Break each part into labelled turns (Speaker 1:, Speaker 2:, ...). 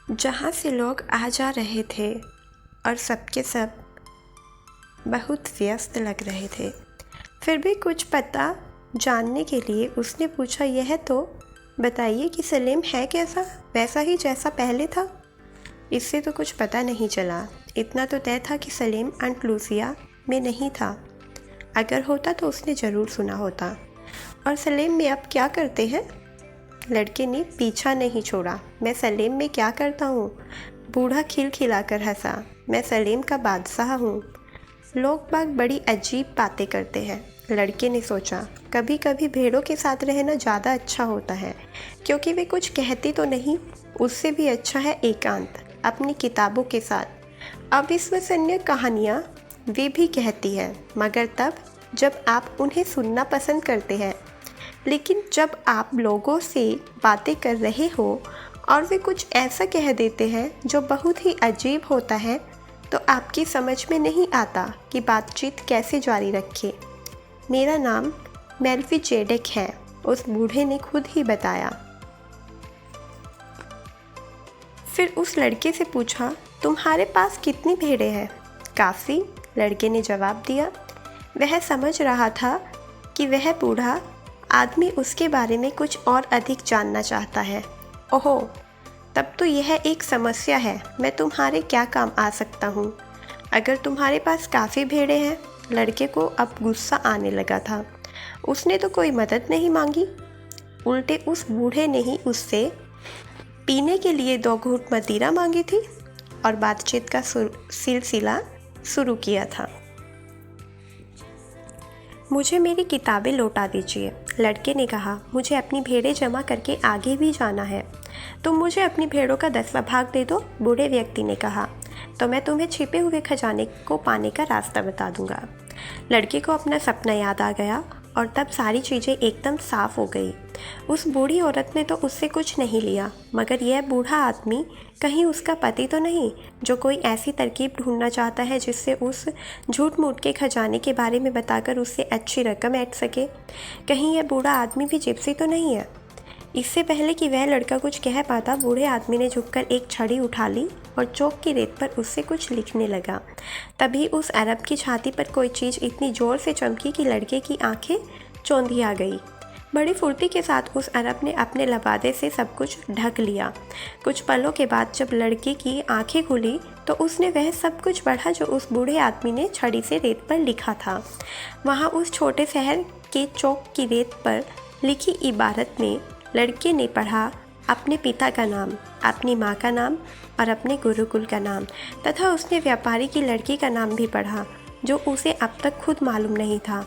Speaker 1: जहाँ से लोग आ जा रहे थे और सबके सब बहुत व्यस्त लग रहे थे। फिर भी कुछ पता जानने के लिए उसने पूछा, यह तो बताइए कि सलीम है कैसा, वैसा ही जैसा पहले था? इससे तो कुछ पता नहीं चला। इतना तो तय था कि सलीम आंट लूसिया में नहीं था। अगर होता तो उसने ज़रूर सुना होता। और सलीम में अब क्या करते हैं? लड़के ने पीछा नहीं छोड़ा। मैं सलीम में क्या करता हूँ? बूढ़ा खिलखिलाकर हंसा। मैं सलीम का बादशाह हूँ। लोग बाग बड़ी अजीब बातें करते हैं। लड़के ने सोचा, कभी कभी भेड़ों के साथ रहना ज़्यादा अच्छा होता है, क्योंकि वे कुछ कहती तो नहीं। उससे भी अच्छा है एकांत, अपनी किताबों के साथ। अविश्वसनीय कहानियाँ वे भी कहती है, मगर तब जब आप उन्हें सुनना पसंद करते हैं। लेकिन जब आप लोगों से बातें कर रहे हो और वे कुछ ऐसा कह देते हैं जो बहुत ही अजीब होता है, तो आपकी समझ में नहीं आता कि बातचीत कैसे जारी रखें। मेरा नाम मेल्फीजेडेक है, उस बूढ़े ने खुद ही बताया। फिर उस लड़के से पूछा, तुम्हारे पास कितनी भेड़ें हैं? काफ़ी, लड़के ने जवाब दिया। वह समझ रहा था कि वह बूढ़ा आदमी उसके बारे में कुछ और अधिक जानना चाहता है। ओहो, तब तो यह एक समस्या है। मैं तुम्हारे क्या काम आ सकता हूँ? अगर तुम्हारे पास काफ़ी भेड़ें हैं। लड़के को अब गुस्सा आने लगा था। उसने तो कोई मदद नहीं मांगी, उल्टे उस बूढ़े ने ही उससे पीने के लिए 2 घूंट मदिरा मांगी थी और बातचीत का सिलसिला शुरू किया था। मुझे मेरी किताबें लौटा दीजिए, लड़के ने कहा। मुझे अपनी भेड़ें जमा करके आगे भी जाना है। तुम मुझे अपनी भेड़ों का 10वां भाग दे दो, बूढ़े व्यक्ति ने कहा, तो मैं तुम्हें छिपे हुए खजाने को पाने का रास्ता बता दूंगा। लड़के को अपना सपना याद आ गया और तब सारी चीज़ें एकदम साफ हो गई। उस बूढ़ी औरत ने तो उससे कुछ नहीं लिया, मगर यह बूढ़ा आदमी कहीं उसका पति तो नहीं, जो कोई ऐसी तरकीब ढूंढना चाहता है जिससे उस झूठ मूठ के खजाने के बारे में बताकर उससे अच्छी रकम ऐंठ सके। कहीं यह बूढ़ा आदमी भी जिप्सी तो नहीं है? इससे पहले कि वह लड़का कुछ कह पाता, बूढ़े आदमी ने झुककर एक छड़ी उठा ली और चौक की रेत पर उससे कुछ लिखने लगा। तभी उस अरब की छाती पर कोई चीज़ इतनी ज़ोर से चमकी कि लड़के की आंखें चौंधिया गई। बड़ी फुर्ती के साथ उस अरब ने अपने लबादे से सब कुछ ढक लिया। कुछ पलों के बाद जब लड़के की आंखें खुली तो उसने वह सब कुछ पढ़ा जो उस बूढ़े आदमी ने छड़ी से रेत पर लिखा था। वहाँ उस छोटे शहर के चौक की रेत पर लिखी इबारत में लड़के ने पढ़ा अपने पिता का नाम, अपनी माँ का नाम और अपने गुरुकुल का नाम, तथा उसने व्यापारी की लड़की का नाम भी पढ़ा जो उसे अब तक खुद मालूम नहीं था।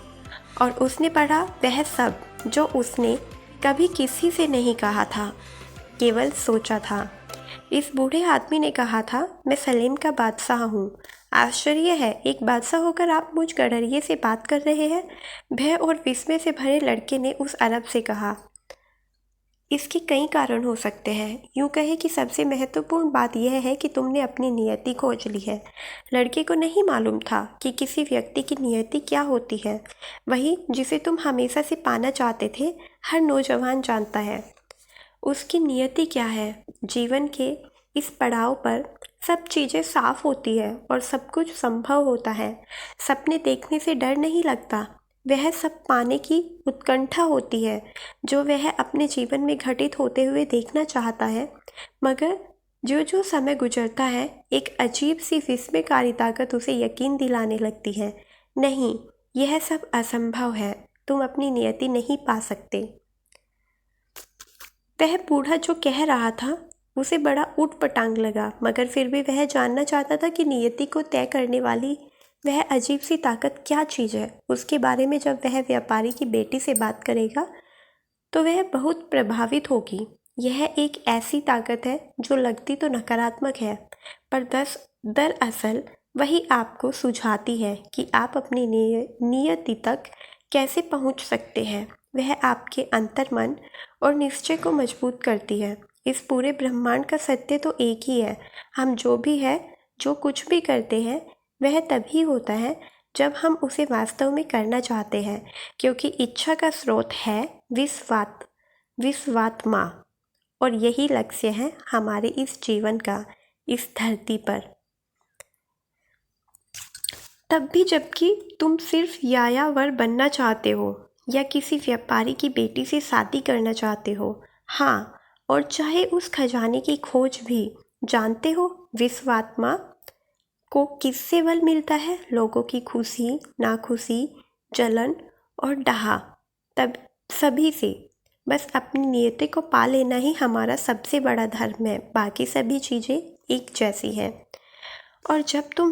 Speaker 1: और उसने पढ़ा वह सब जो उसने कभी किसी से नहीं कहा था, केवल सोचा था। इस बूढ़े आदमी ने कहा था, मैं सलीम का बादशाह हूँ। आश्चर्य है, एक बादशाह होकर आप मुझ गडरिये से बात कर रहे हैं? भय और विस्मय से भरे लड़के ने उस अरब से कहा। इसके कई कारण हो सकते हैं। यूँ कहे कि सबसे महत्वपूर्ण बात यह है कि तुमने अपनी नियति खोज ली है। लड़के को नहीं मालूम था कि किसी व्यक्ति की नियति क्या होती है। वही जिसे तुम हमेशा से पाना चाहते थे, हर नौजवान जानता है उसकी नियति क्या है। जीवन के इस पड़ाव पर सब चीज़ें साफ होती है और सब कुछ संभव होता है। सपने देखने से डर नहीं लगता, वह सब पाने की उत्कंठा होती है जो वह अपने जीवन में घटित होते हुए देखना चाहता है। मगर जो जो समय गुजरता है, एक अजीब सी विस्मयकारी ताकत उसे यकीन दिलाने लगती है, नहीं, यह सब असंभव है, तुम अपनी नियति नहीं पा सकते। वह बूढ़ा जो कह रहा था उसे बड़ा ऊट-पटांग लगा, मगर फिर भी वह जानना चाहता था कि नियति को तय करने वाली वह अजीब सी ताकत क्या चीज़ है। उसके बारे में जब वह व्यापारी की बेटी से बात करेगा तो वह बहुत प्रभावित होगी। यह एक ऐसी ताकत है जो लगती तो नकारात्मक है, पर दरअसल वही आपको सुझाती है कि आप अपनी नियति तक कैसे पहुंच सकते हैं। वह आपके अंतर्मन और निश्चय को मजबूत करती है। इस पूरे ब्रह्मांड का सत्य तो एक ही है। हम जो भी है, जो कुछ भी करते हैं, वह तभी होता है जब हम उसे वास्तव में करना चाहते हैं, क्योंकि इच्छा का स्रोत है विश्वात्मा। और यही लक्ष्य है हमारे इस जीवन का इस धरती पर। तब भी जबकि तुम सिर्फ यायावर बनना चाहते हो या किसी व्यापारी की बेटी से शादी करना चाहते हो, हाँ, और चाहे उस खजाने की खोज भी। जानते हो विश्वात्मा को किससे बल मिलता है? लोगों की खुशी, नाखुशी, जलन और डहा, तब सभी से। बस अपनी नियति को पा लेना ही हमारा सबसे बड़ा धर्म है। बाकी सभी चीज़ें एक जैसी हैं। और जब तुम